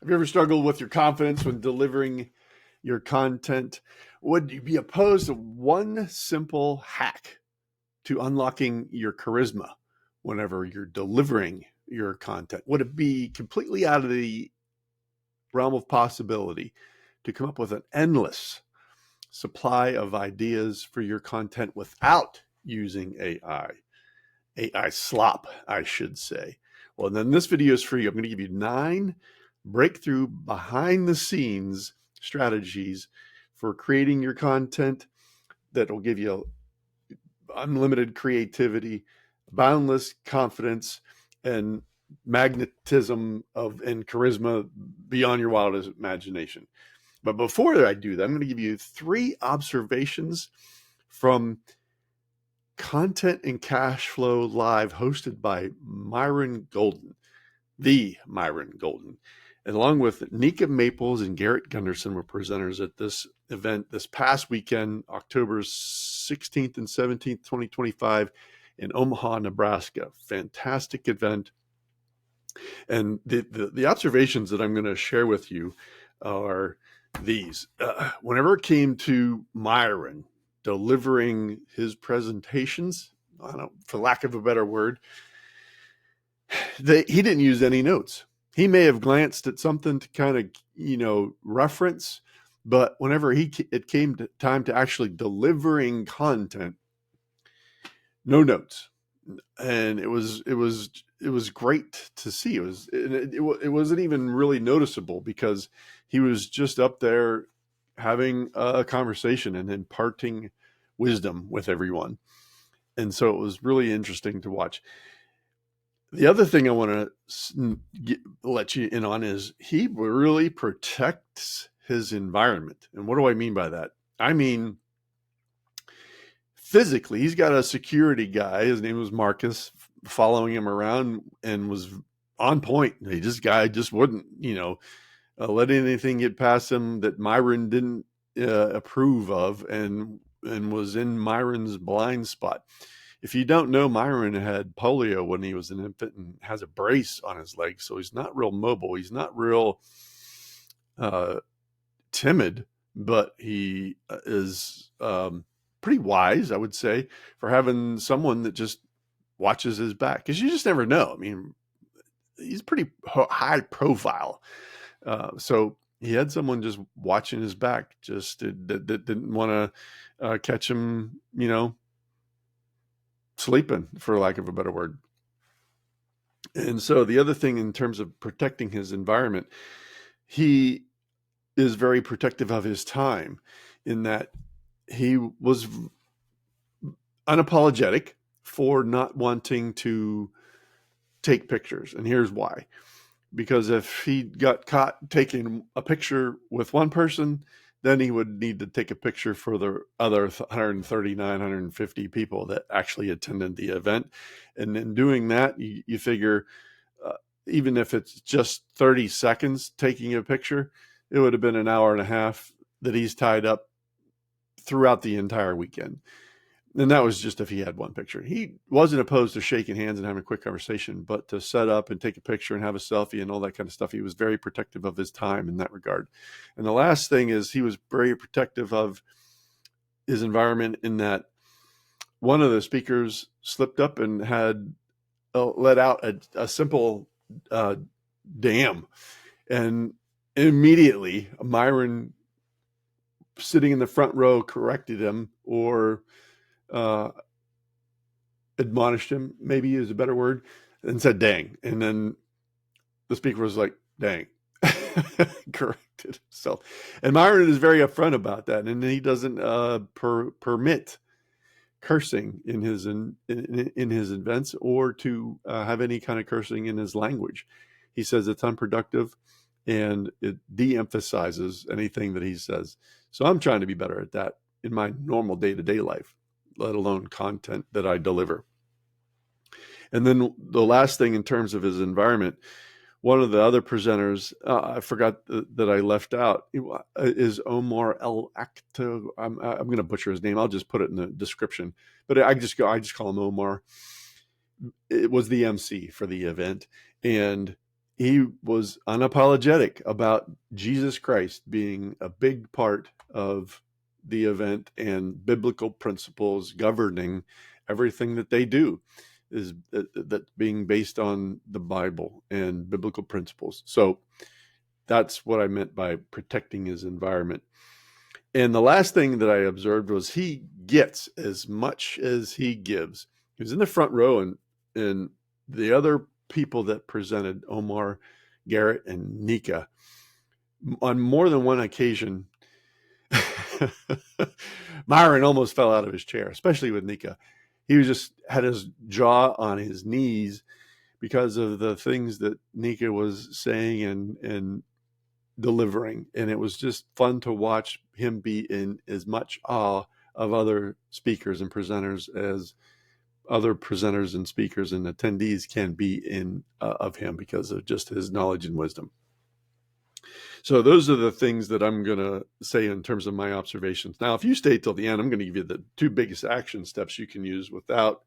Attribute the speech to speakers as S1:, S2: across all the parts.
S1: Have you ever struggled with your confidence when delivering your content? Would you be opposed to one simple hack to unlocking your charisma whenever you're delivering your content? Would it be completely out of the realm of possibility to come up with an endless supply of ideas for your content without using AI? AI slop, I should say. Well, then this video is for you. I'm going to give you 9 breakthrough behind the scenes strategies for creating your content that will give you unlimited creativity, boundless confidence, and magnetism and charisma beyond your wildest imagination. But before I do that, I'm going to give you 3 observations from Content and Cash Flow Live, hosted by Myron Golden, the Myron Golden. And along with Nika Maples and Garrett Gunderson were presenters at this event this past weekend, October 16th and 17th, 2025 in Omaha, Nebraska. Fantastic event. And the observations that I'm going to share with you are these. Whenever it came to Myron delivering his presentations, for lack of a better word, he didn't use any notes. He may have glanced at something to kind of, reference, but whenever it came to time to actually delivering content, no notes. And it was great to see. It wasn't even really noticeable because he was just up there having a conversation and imparting wisdom with everyone. And so it was really interesting to watch. The other thing I want to let you in on is he really protects his environment. And what do I mean by that? I mean, physically, he's got a security guy. His name was Marcus, following him around and was on point. Guy just wouldn't, let anything get past him that Myron didn't approve of, and was in Myron's blind spot. If you don't know, Myron had polio when he was an infant and has a brace on his leg, so he's not real mobile. He's not real timid, but he is pretty wise, I would say, for having someone that just watches his back, because you just never know. I mean, he's pretty high profile. So he had someone just watching his back, just that didn't want to catch him, sleeping, for lack of a better word. And so the other thing in terms of protecting his environment, he is very protective of his time, in that he was unapologetic for not wanting to take pictures. And here's why. Because if he got caught taking a picture with one person, then he would need to take a picture for the other 139, 150 people that actually attended the event. And in doing that, you figure, even if it's just 30 seconds taking a picture, it would have been an hour and a half that he's tied up throughout the entire weekend. And that was just if he had one picture. He wasn't opposed to shaking hands and having a quick conversation, but to set up and take a picture and have a selfie and all that kind of stuff, he was very protective of his time in that regard. And the last thing is, he was very protective of his environment, in that one of the speakers slipped up and had let out a simple damn. And immediately Myron, sitting in the front row, corrected him, or admonished him, maybe is a better word, and said dang. And then the speaker was like, dang, corrected himself. And Myron is very upfront about that, and he doesn't permit cursing in his events, or to have any kind of cursing in his language. He says it's unproductive, and it de-emphasizes anything that he says. So I'm trying to be better at that in my normal day-to-day life, let alone content that I deliver. And then the last thing in terms of his environment, one of the other presenters, I forgot that I left out, is Omar El Acto. I'm going to butcher his name. I'll just put it in the description, but I just call him Omar. It was the MC for the event, and he was unapologetic about Jesus Christ being a big part of the event, and biblical principles governing everything that they do is that being based on the Bible and biblical principles. So that's what I meant by protecting his environment. And the last thing that I observed was he gets as much as he gives. He was in the front row, and the other people that presented, Omar, Garrett, and Nika, on more than one occasion, Myron almost fell out of his chair, especially with Nika. He was just had his jaw on his knees because of the things that Nika was saying and delivering. And it was just fun to watch him be in as much awe of other speakers and presenters as other presenters and speakers and attendees can be in of him, because of just his knowledge and wisdom. So those are the things that I'm going to say in terms of my observations. Now, if you stay till the end, I'm going to give you the two biggest action steps you can use without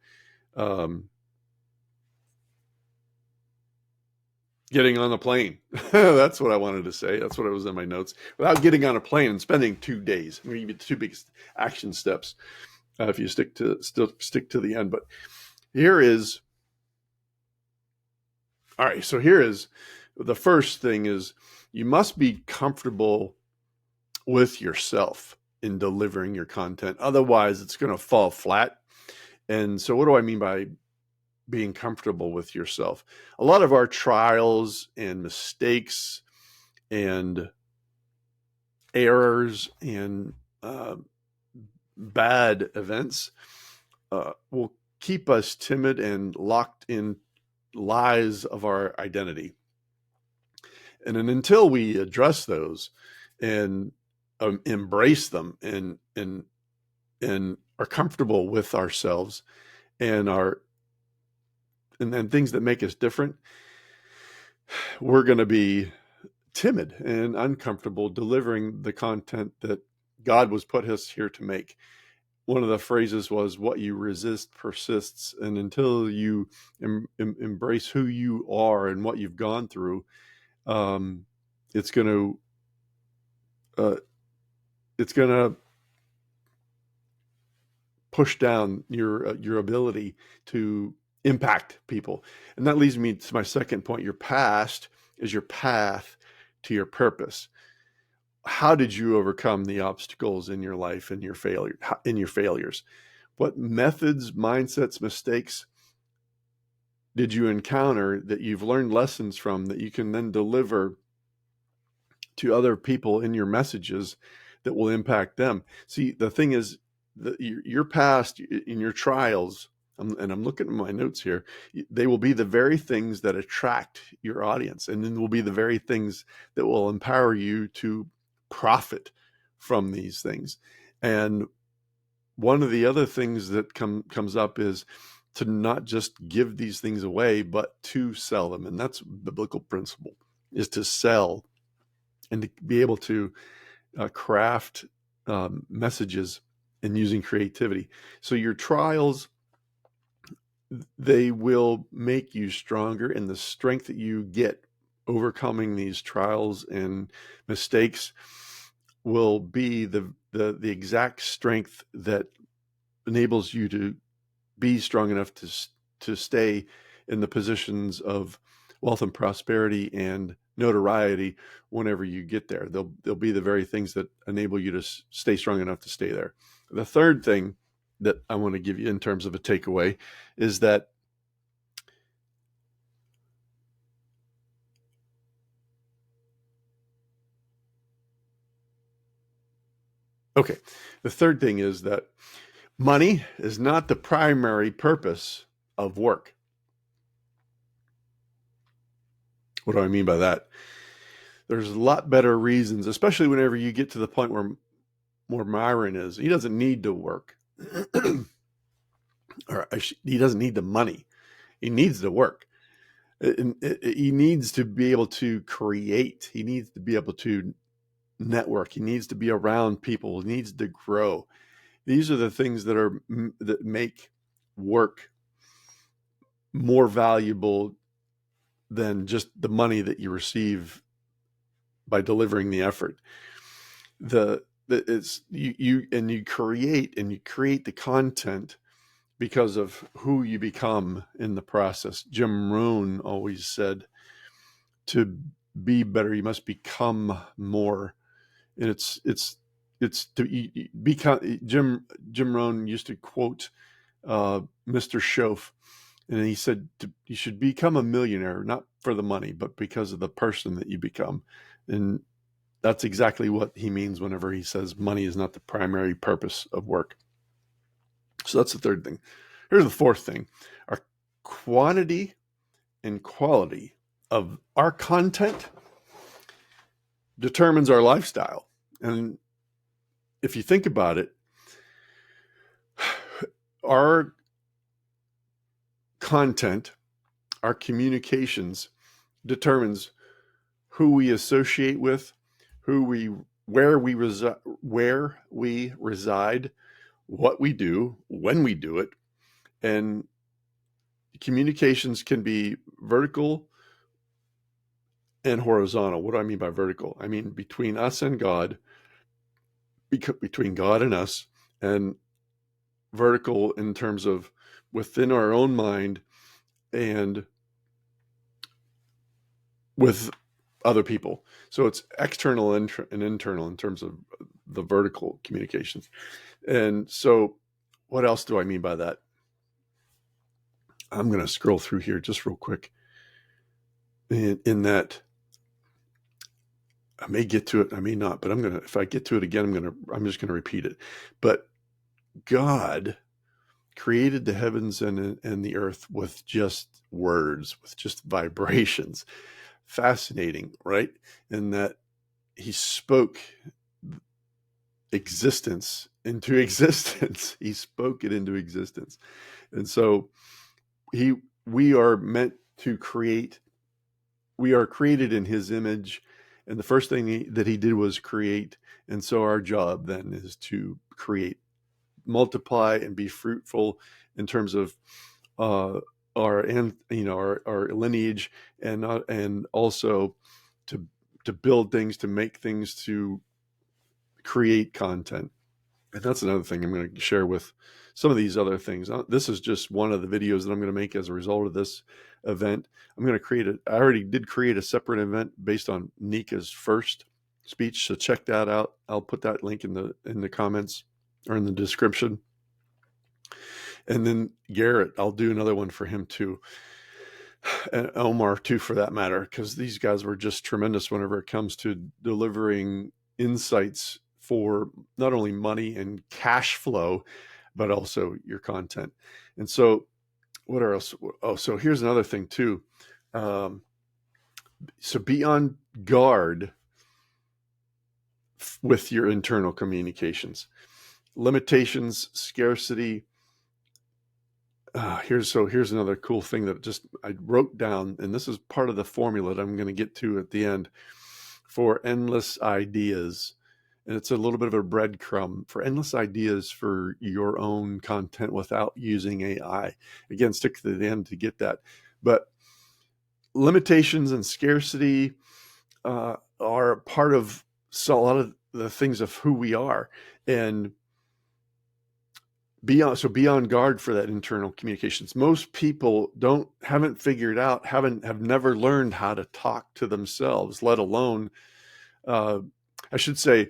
S1: getting on a plane. That's what I wanted to say. That's what it was in my notes. Without getting on a plane and spending 2 days. I'm going to give you the two biggest action steps if you stick to the end. But here is, all right, so here is the first thing is you must be comfortable with yourself in delivering your content. Otherwise, it's going to fall flat. And so what do I mean by being comfortable with yourself? A lot of our trials and mistakes and errors and bad events will keep us timid and locked in lies of our identity. And then until we address those and embrace them and are comfortable with ourselves and then things that make us different, we're going to be timid and uncomfortable delivering the content that God was put us here to make. One of the phrases was, what you resist persists. And until you embrace who you are and what you've gone through, it's going to push down your ability to impact people. And that leads me to my second point. Your past is your path to your purpose. How did you overcome the obstacles in your life and your failures? What methods, mindsets, mistakes did you encounter that you've learned lessons from that you can then deliver to other people in your messages that will impact them? See, the thing is that your past in your trials, and I'm looking at my notes here, they will be the very things that attract your audience, and then will be the very things that will empower you to profit from these things. And one of the other things that comes up is to not just give these things away, but to sell them. And that's a biblical principle, is to sell and to be able to craft messages and using creativity. So your trials, they will make you stronger, and the strength that you get overcoming these trials and mistakes will be the exact strength that enables you to be strong enough to stay in the positions of wealth and prosperity and notoriety whenever you get there. They'll be the very things that enable you to stay strong enough to stay there. The third thing that I want to give you in terms of a takeaway is that the third thing is that money is not the primary purpose of work. What do I mean by that? There's a lot better reasons, especially whenever you get to the point where Myron is. He doesn't need to work. He doesn't need the money. He needs to work. He needs to be able to create. He needs to be able to network. He needs to be around people. He needs to grow. These are the things that make work more valuable than just the money that you receive by delivering the effort. You create the content because of who you become in the process. Jim Rohn always said, to be better, you must become more. And it's to become. Jim Rohn used to quote Mr. Schoaf, and he said you should become a millionaire, not for the money, but because of the person that you become. And that's exactly what he means whenever he says money is not the primary purpose of work. So that's the third thing. Here's the fourth thing. Our quantity and quality of our content determines our lifestyle. And if you think about it, our content, our communications determines who we associate with, where we reside, what we do, when we do it. And communications can be vertical and horizontal. What do I mean by vertical? I mean between us and God, between God and us, and vertical in terms of within our own mind and with other people. So it's external and internal in terms of the vertical communications. And so what else do I mean by that? I'm going to scroll through here just real quick. In that, I may get to it, I may not, but if I get to it again, I'm just going to repeat it. But God created the heavens and the earth with just words, with just vibrations. Fascinating, right? In that he spoke existence into existence. He spoke it into existence. And so we are meant to create. We are created in his image. And the first thing that he did was create. And so our job then is to create, multiply, and be fruitful in terms of our lineage, and also to build things, to make things, to create content. And that's another thing I'm going to share with some of these other things. This is just one of the videos that I'm going to make as a result of this event. I'm going to I already did create a separate event based on Nika's first speech. So check that out. I'll put that link in the comments or in the description. And then Garrett, I'll do another one for him too. And Omar too, for that matter, because these guys were just tremendous whenever it comes to delivering insights for not only money and cash flow, but also your content. And so what else? Oh, so here's another thing too. So be on guard with your internal communications. Limitations, scarcity. Here's another cool thing that I wrote down, and this is part of the formula that I'm going to get to at the end, for endless ideas. And it's a little bit of a breadcrumb for endless ideas for your own content without using AI. Again, stick to the end to get that. But limitations and scarcity are part of a lot of the things of who we are. And be on guard for that internal communications. Most people haven't figured out, have never learned how to talk to themselves, let alone, I should say,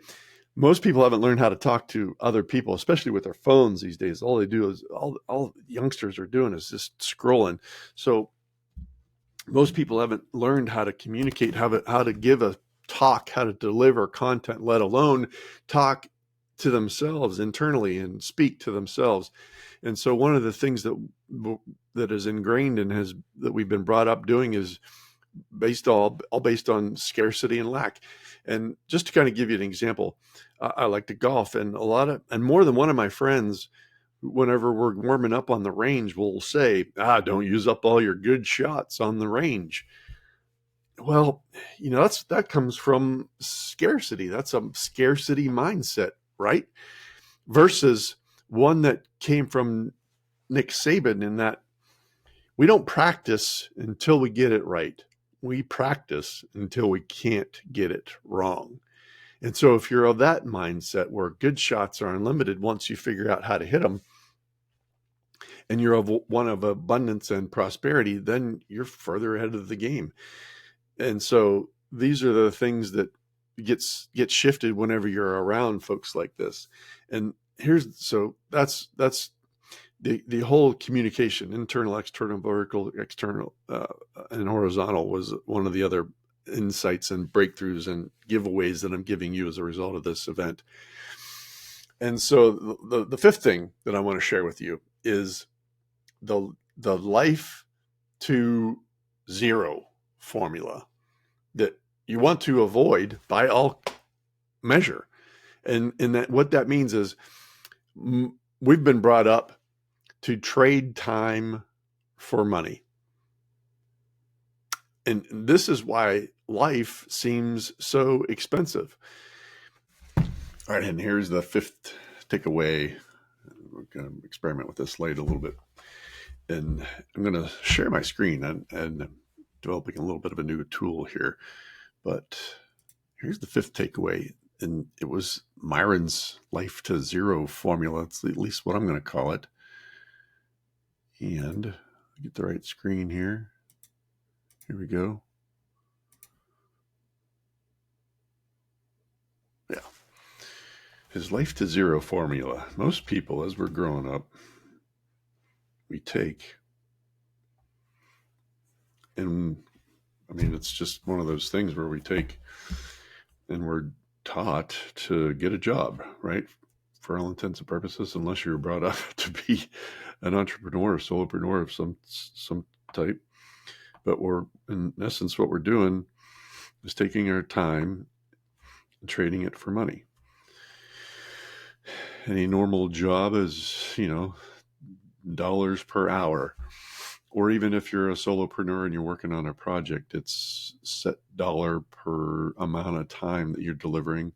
S1: most people haven't learned how to talk to other people, especially with their phones these days. All they do is, all youngsters are doing is just scrolling. So most people haven't learned how to communicate, how to give a talk, how to deliver content, let alone talk to themselves internally and speak to themselves. And so one of the things that is ingrained and that we've been brought up doing is based on scarcity and lack. And just to kind of give you an example, I like to golf, and more than one of my friends, whenever we're warming up on the range, will say, don't use up all your good shots on the range. Well, that comes from scarcity. That's a scarcity mindset, right? Versus one that came from Nick Saban, in that we don't practice until we get it right. we practice until we can't get it wrong. And so if you're of that mindset where good shots are unlimited once you figure out how to hit them, and you're of one of abundance and prosperity, then you're further ahead of the game. And so these are the things that get shifted whenever you're around folks like this. And that's the whole communication, internal, external, vertical, external, and horizontal was one of the other insights and breakthroughs and giveaways that I'm giving you as a result of this event. And so the fifth thing that I want to share with you is the life to zero formula that you want to avoid by all measure. And that what that means is we've been brought up to trade time for money. And this is why life seems so expensive. All right, and here's the fifth takeaway. We're going to experiment with this light a little bit. And I'm going to share my screen and developing a little bit of a new tool here. But here's the fifth takeaway. And it was Myron's life to zero formula. It's at least what I'm going to call it. And get the right screen here. Here we go. Yeah. His life to zero formula. Most people, as we're growing up, we take, and I mean, it's just one of those things where we take and we're taught to get a job, right? For all intents and purposes, unless you were brought up to be an entrepreneur, a solopreneur of some type. But in essence, what we're doing is taking our time and trading it for money. Any normal job is, dollars per hour. Or even if you're a solopreneur and you're working on a project, it's set dollar per amount of time that you're delivering.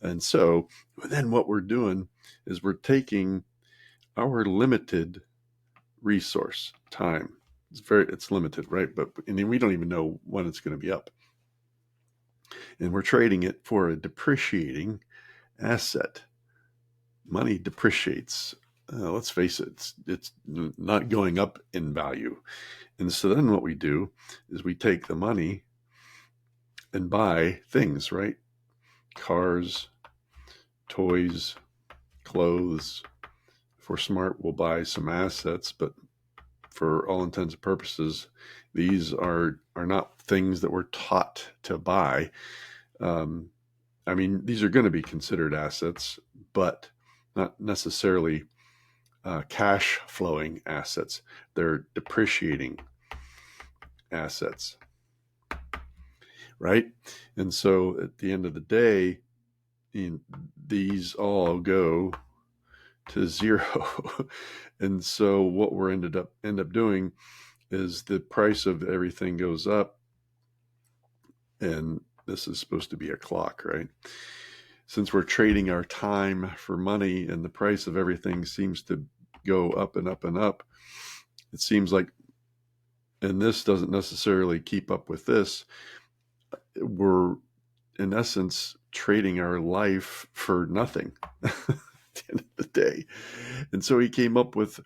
S1: And so then what we're doing is we're taking our limited resource, time. It's limited, right? But we don't even know when it's going to be up. And we're trading it for a depreciating asset. Money depreciates. Let's face it, it's not going up in value. And so then what we do is we take the money and buy things, right? Cars, toys, clothes. If we're smart, we'll buy some assets, but for all intents and purposes, these are not things that we're taught to buy. I mean, these are going to be considered assets, but not necessarily cash flowing assets. They're depreciating assets, right? And so at the end of the day, these all go to zero. And so what we're end up doing is the price of everything goes up. And this is supposed to be a clock, right? Since we're trading our time for money and the price of everything seems to go up and up and up, it seems like, and this doesn't necessarily keep up with this, we're in essence trading our life for nothing at the end of the day. And so he came up with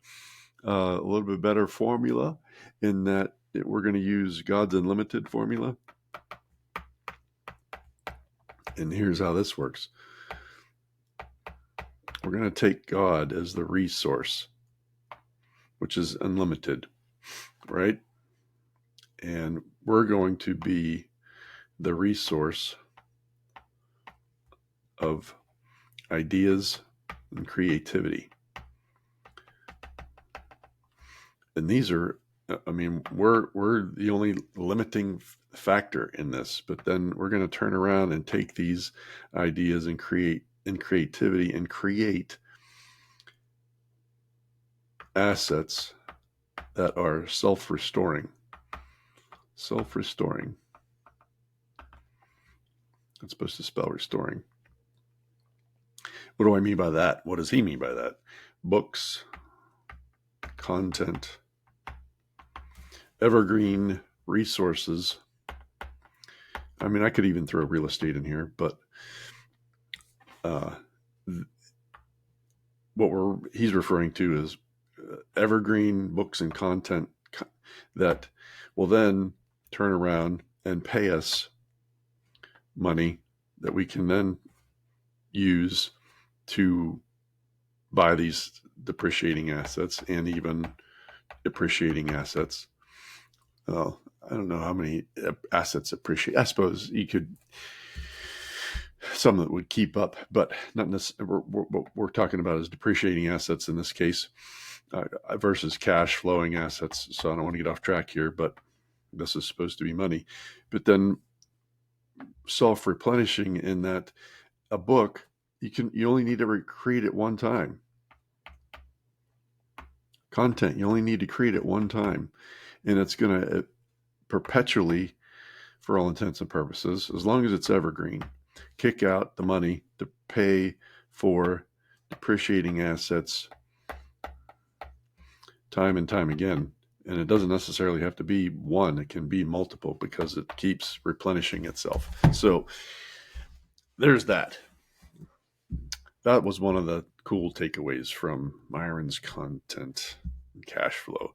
S1: a little bit better formula in that we're going to use God's unlimited formula. And here's how this works. We're going to take God as the resource, which is unlimited, right? And we're going to be the resource of ideas and creativity. And these are, I mean, we're the only limiting factor in this, but then we're going to turn around and take these ideas and creativity and create assets that are self-restoring. Self-restoring. It's supposed to spell restoring. What do I mean by that? What does he mean by that? Books, content, evergreen resources I mean, I could even throw real estate in here, but what he's referring to is evergreen books and content that will then turn around and pay us money that we can then use to buy these depreciating assets and even appreciating assets. Well, I don't know how many assets appreciate. I suppose you could, some that would keep up, but not necessarily. What we're talking about is depreciating assets in this case versus cash flowing assets. So I don't want to get off track here, but this is supposed to be money. But then self-replenishing, in that a book, you only need to create it one time. Content, you only need to create it one time, and it's going to perpetually, for all intents and purposes, as long as it's evergreen, kick out the money to pay for depreciating assets time and time again. And it doesn't necessarily have to be one, it can be multiple, because it keeps replenishing itself. So there's that. That was one of the cool takeaways from Myron's content and cash flow.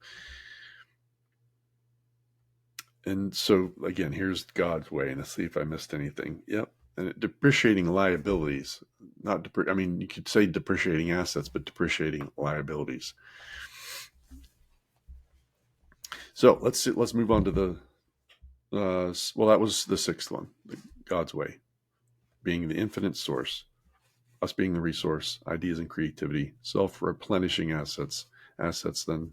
S1: And so again, here's God's way. And let's see if I missed anything. Yep. And depreciating liabilities, I mean, you could say depreciating assets, but depreciating liabilities. So let's move on to the, well, that was the sixth one, God's way, being the infinite source, us being the resource, ideas and creativity, self-replenishing assets then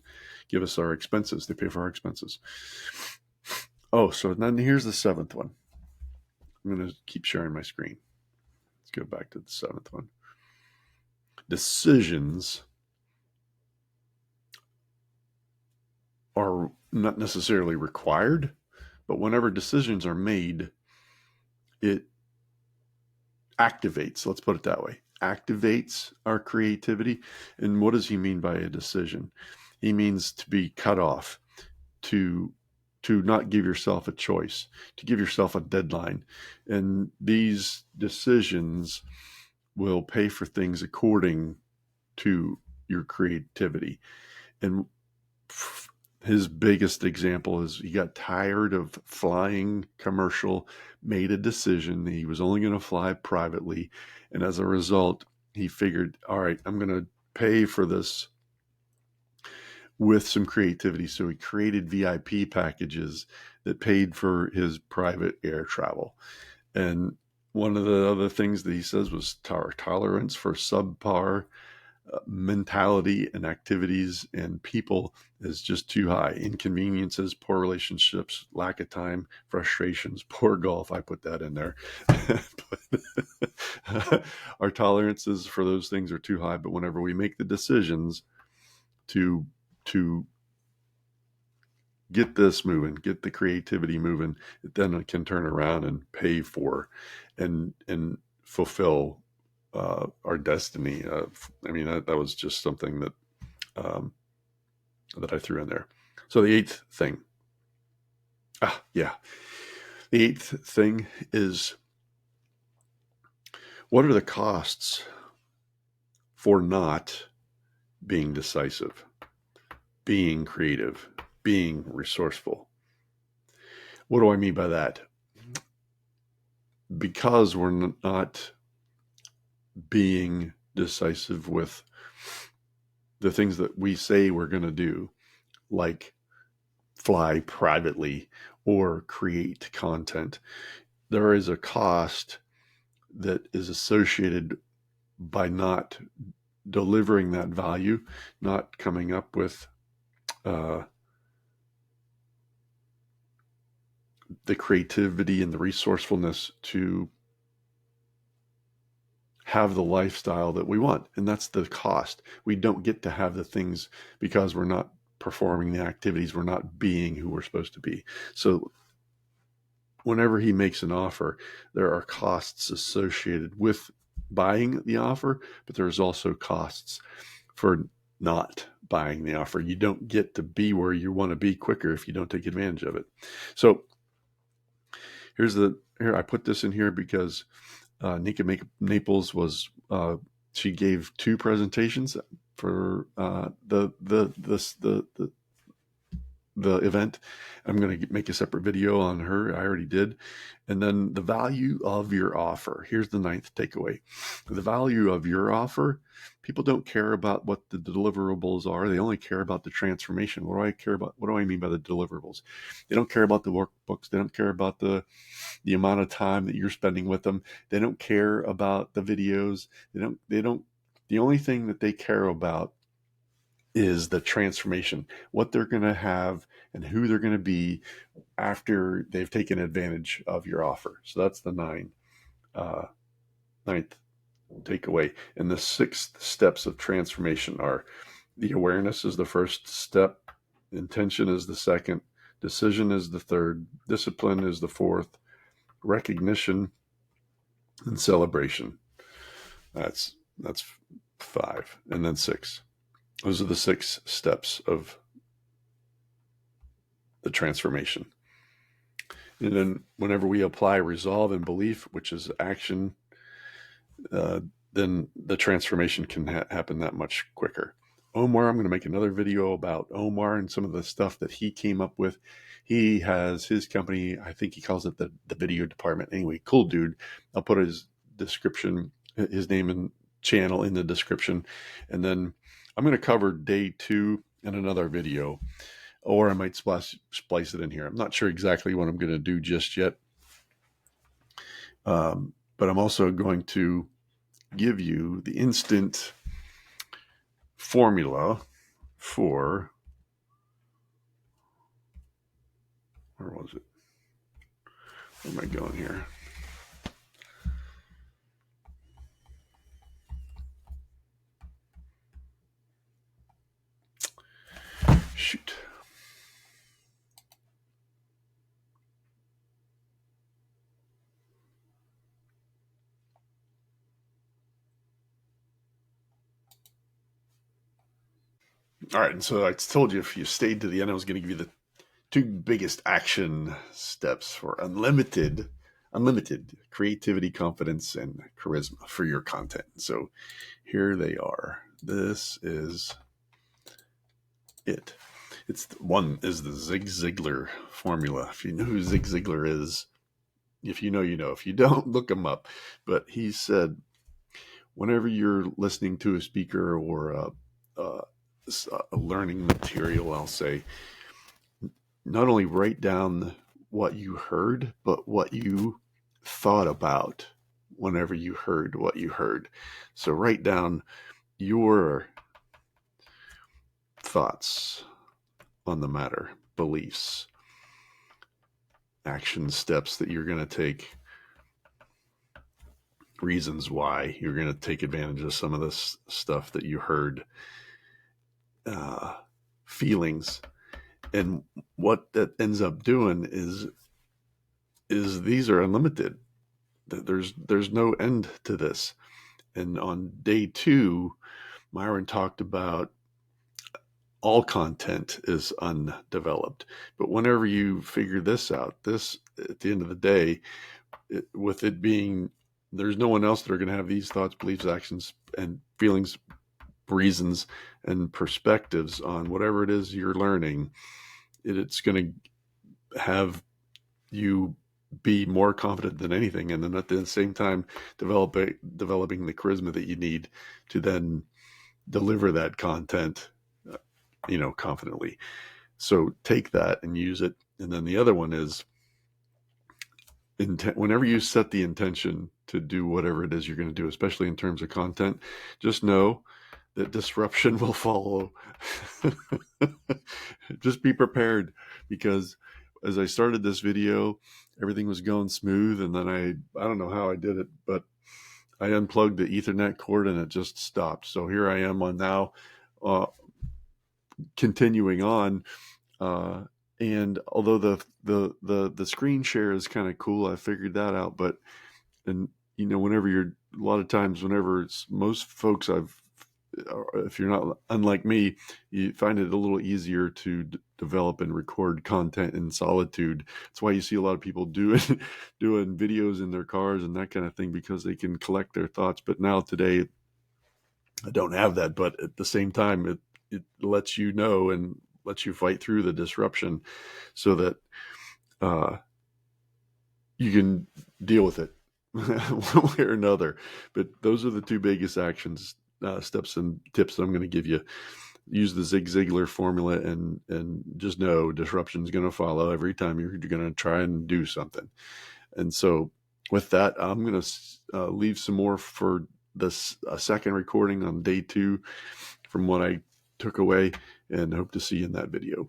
S1: give us our expenses. They pay for our expenses. Oh, so then here's the seventh one. I'm going to keep sharing my screen. Let's go back to the seventh one. Decisions are not necessarily required, but whenever decisions are made, it activates, let's put it that way, activates our creativity. And what does he mean by a decision? He means to be cut off, to not give yourself a choice, to give yourself a deadline. And these decisions will pay for things according to your creativity. And his biggest example is he got tired of flying commercial, made a decision that he was only going to fly privately. And as a result, he figured, all right, I'm going to pay for this with some creativity. So he created VIP packages that paid for his private air travel. And one of the other things that he says was tolerance for subpar mentality and activities and people is just too high. Inconveniences, poor relationships, lack of time, frustrations, poor golf. I put that in there. But our tolerances for those things are too high. But whenever we make the decisions to get this moving, get the creativity moving, then it can turn around and pay for and fulfill our destiny. I mean, that was just something that that I threw in there. So the eighth thing, the eighth thing is, what are the costs for not being decisive, being creative, being resourceful? What do I mean by that? Because we're not being decisive with the things that we say we're going to do, like fly privately or create content, there is a cost that is associated by not delivering that value, not coming up with the creativity and the resourcefulness to have the lifestyle that we want. And that's the cost. We don't get to have the things because we're not performing the activities. We're not being who we're supposed to be. So whenever he makes an offer, there are costs associated with buying the offer, but there's also costs for not buying the offer. You don't get to be where you want to be quicker if you don't take advantage of it. So here's the here, I put this in here because Nika Naples was she gave 2 presentations for the event. I'm going to make a separate video on her. I already did. And then the value of your offer. Here's the 9th takeaway. The value of your offer. People don't care about what the deliverables are. They only care about the transformation. What do I care about? What do I mean by the deliverables? They don't care about the workbooks. They don't care about the amount of time that you're spending with them. They don't care about the videos. The only thing that they care about is the transformation, what they're going to have and who they're going to be after they've taken advantage of your offer. So that's the 9th takeaway. And the 6 steps of transformation are: the awareness is the first step, intention is the second, decision is the third, discipline is the fourth, recognition and celebration. That's 5, and then 6. Those are the 6 steps of the transformation. And then whenever we apply resolve and belief, which is action, then the transformation can happen that much quicker. Omar, I'm going to make another video about Omar and some of the stuff that he came up with. He has his company, I think he calls it the video department. Anyway, cool dude. I'll put his description, his name and channel in the description. And then I'm going to cover day 2 in another video, or I might splice it in here. I'm not sure exactly what I'm going to do just yet. But I'm also going to give you the instant formula for, where was it? Where am I going here? Shoot. All right, and so I told you if you stayed to the end, I was going to give you the 2 biggest action steps for unlimited creativity, confidence, and charisma for your content. So here they are. This is it. One is the Zig Ziglar formula. If you know who Zig Ziglar is, if you know, you know. If you don't, look him up. But he said, whenever you're listening to a speaker or a learning material, I'll say, not only write down what you heard, but what you thought about whenever you heard what you heard. So write down your thoughts on the matter, beliefs, action steps that you're going to take, reasons why you're going to take advantage of some of this stuff that you heard, feelings. And what that ends up doing is these are unlimited. There's no end to this. And on day 2, Myron talked about all content is undeveloped. But whenever you figure this out, this, at the end of the day, with it being, there's no one else that are going to have these thoughts, beliefs, actions, and feelings, reasons, and perspectives on whatever it is you're learning. It's going to have you be more confident than anything, and then at the same time developing the charisma that you need to then deliver that content, confidently. So take that and use it. And then the other one is, whenever you set the intention to do whatever it is you're going to do, especially in terms of content, just know that disruption will follow. Just be prepared, because as I started this video, everything was going smooth, and then I don't know how I did it, but I unplugged the Ethernet cord and it just stopped. So here I am on now, continuing on. And although the screen share is kind of cool, I figured that out. But, and whenever a lot of times, whenever it's most folks I've if you're not unlike me, you find it a little easier to develop and record content in solitude. That's why you see a lot of people doing videos in their cars and that kind of thing, because they can collect their thoughts. But now today, I don't have that. But at the same time, it lets you know and lets you fight through the disruption so that you can deal with it one way or another. But those are the two biggest actions, steps and tips that I'm going to give you. Use the Zig Ziglar formula and just know disruption is going to follow every time you're going to try and do something. And so with that, I'm going to leave some more for this second recording on day 2 from what I took away, and hope to see you in that video.